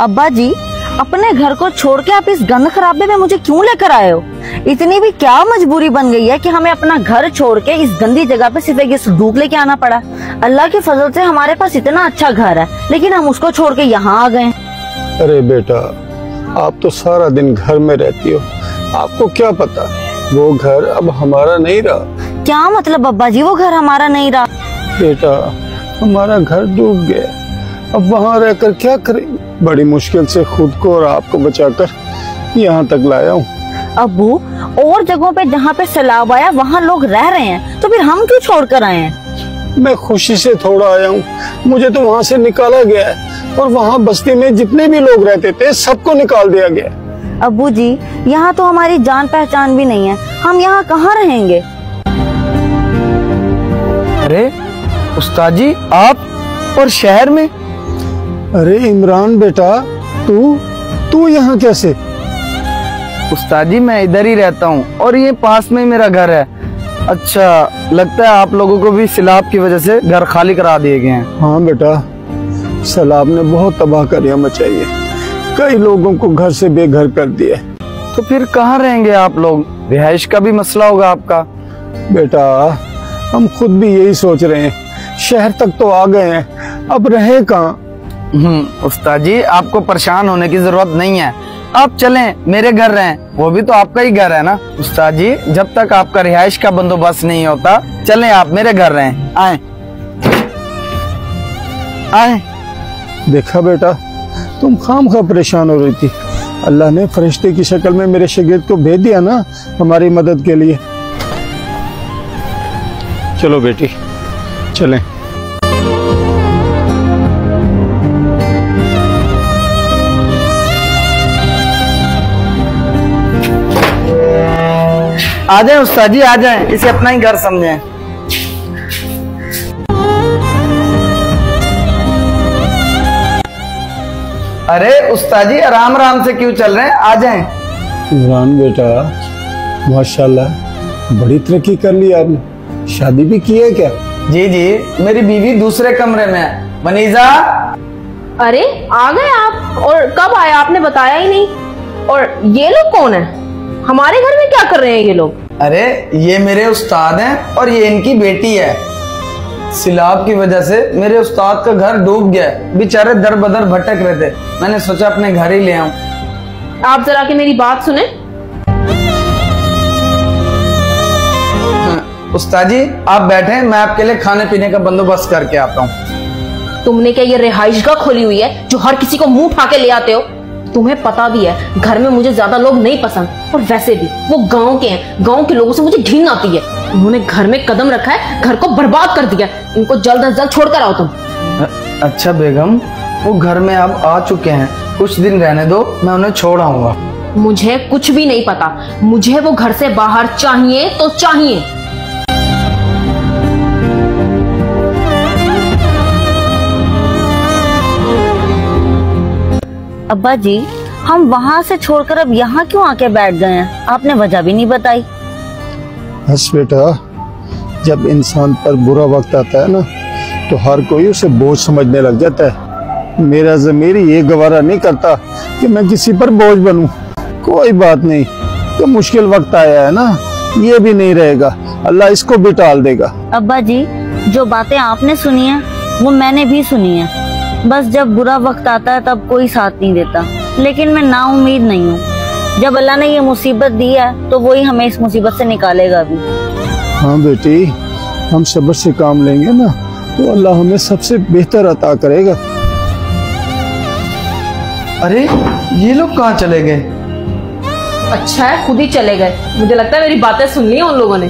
अब्बा जी, अपने घर को छोड़ के आप इस गंद खराबे में मुझे क्यों लेकर आए हो? इतनी भी क्या मजबूरी बन गई है कि हमें अपना घर छोड़ के इस गंदी जगह पे सिर्फ एक संदूक लेके आना पड़ा? अल्लाह के फजल से हमारे पास इतना अच्छा घर है, लेकिन हम उसको छोड़ के यहाँ आ गए। अरे बेटा, आप तो सारा दिन घर में रहती हो, आपको क्या पता वो घर अब हमारा नहीं रहा। क्या मतलब अब्बा जी, वो घर हमारा नहीं रहा? बेटा, हमारा घर डूब गया, अब वहाँ रहकर क्या करेंगे? बड़ी मुश्किल से खुद को और आपको बचाकर यहाँ तक लाया हूँ। अब्बू, और जगहों पे जहाँ पे सैलाब आया वहाँ लोग रह रहे हैं, तो फिर हम क्यों छोड़ कर आए हैं? मैं खुशी से थोड़ा आया हूँ, मुझे तो वहाँ से निकाला गया है और वहाँ बस्ती में जितने भी लोग रहते थे सबको निकाल दिया गया। अब्बू जी, यहाँ तो हमारी जान पहचान भी नहीं है, हम यहाँ कहाँ रहेंगे? अरे उस्ताद जी, आप और शहर में? अरे इमरान बेटा, तू यहाँ कैसे? उस्ताद जी, मैं इधर ही रहता हूँ और ये पास में ही मेरा घर है। अच्छा, लगता है आप लोगों को भी सैलाब की वजह से घर खाली करा दिए गए हैं। हाँ बेटा, सैलाब ने बहुत तबाहकारियां मचाई है, कई लोगों को घर से बेघर कर दिया। तो फिर कहाँ रहेंगे आप लोग? रिहाइश का भी मसला होगा आपका। बेटा, हम खुद भी यही सोच रहे हैं, शहर तक तो आ गए हैं, अब रहे कहाँ? उस्ताद जी, आपको परेशान होने की जरूरत नहीं है, आप चलें मेरे घर रहें, वो भी तो आपका ही घर है ना। उस्ताद जी, जब तक आपका रिहाइश का बंदोबस्त नहीं होता, चलें आप मेरे घर रहें। आए आए। देखा बेटा, तुम खामखा परेशान हो रही थी, अल्लाह ने फरिश्ते की शक्ल में मेरे शागिर्द को भेज दिया ना हमारी मदद के लिए। चलो बेटी, चलें। आ जाए उस्ताद जी, आ जाए, इसे अपना ही घर समझें। अरे उस्ताद जी, आराम आराम से क्यों चल रहे हैं, आ जाएं। इमरान बेटा, माशाल्लाह बड़ी तरक्की कर ली आपने, शादी भी की है क्या? जी जी, मेरी बीवी दूसरे कमरे में है। मनीजा। अरे आ गए आप, और कब आए आपने बताया ही नहीं। और ये लोग कौन है? हमारे घर में क्या कर रहे हैं ये लोग? अरे ये मेरे उस्ताद हैं और ये इनकी बेटी है। सैलाब की वजह से मेरे उस्ताद का घर डूब गया, बेचारे दर बदर भटक रहे थे, मैंने सोचा अपने घर ही ले आऊं। आप जरा के मेरी बात सुने। उस्ताद जी आप बैठे, मैं आपके लिए खाने पीने का बंदोबस्त करके आता हूँ। तुमने क्या ये रिहाइशगाह खोली हुई है जो हर किसी को मुंह उठा के ले आते हो? तुम्हें पता भी है घर में मुझे ज्यादा लोग नहीं पसंद, और वैसे भी वो गांव के हैं, गांव के लोगों से मुझे घिन आती है। उन्होंने घर में कदम रखा है, घर को बर्बाद कर दिया। इनको जल्द अज जल्द छोड़ कर आओ तुम। अच्छा बेगम, वो घर में अब आ चुके हैं, कुछ दिन रहने दो, मैं उन्हें छोड़ आऊंगा। मुझे कुछ भी नहीं पता, मुझे वो घर से बाहर चाहिए तो चाहिए। अब्बा जी, हम वहाँ से छोड़कर अब यहाँ क्यों आके बैठ गए हैं? आपने वजह भी नहीं बताई। बस बेटा, जब इंसान पर बुरा वक्त आता है ना, तो हर कोई उसे बोझ समझने लग जाता है। मेरा ज़मीर ये गवारा नहीं करता कि मैं किसी पर बोझ बनूं। कोई बात नहीं, तो मुश्किल वक्त आया है ना, ये भी नहीं रहेगा, अल्लाह इसको भी टाल देगा। अब्बा जी, जो बातें आपने सुनी है वो मैंने भी सुनी है, बस जब बुरा वक्त आता है तब कोई साथ नहीं देता। लेकिन मैं नाउम्मीद नहीं हूँ, जब अल्लाह ने ये मुसीबत दी है तो वही हमें इस मुसीबत से निकालेगा भी। हाँ बेटी, हम सब्र से काम लेंगे ना तो अल्लाह हमें सबसे बेहतर अता करेगा। अरे ये लोग कहाँ चले गए? अच्छा है खुद ही चले गए, मुझे लगता है मेरी बातें सुन ली उन लोगों ने।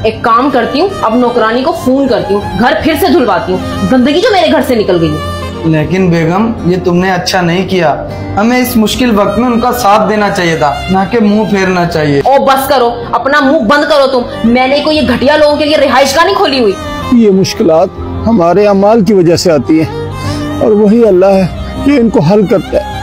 एक काम करती हूँ, अब नौकरानी को फोन करती हूँ, घर फिर से धुलवाती हूँ, गंदगी जो मेरे घर से निकल गई है। लेकिन बेगम, ये तुमने अच्छा नहीं किया, हमें इस मुश्किल वक्त में उनका साथ देना चाहिए था, ना कि मुंह फेरना चाहिए। ओ बस करो, अपना मुंह बंद करो तुम। मैंने कोई ये घटिया लोगों के लिए रिहाइशगाह नहीं खोली हुई। ये मुश्किलात हमारे अमाल की वजह से आती हैं और वही अल्लाह है कि इनको हल करता है।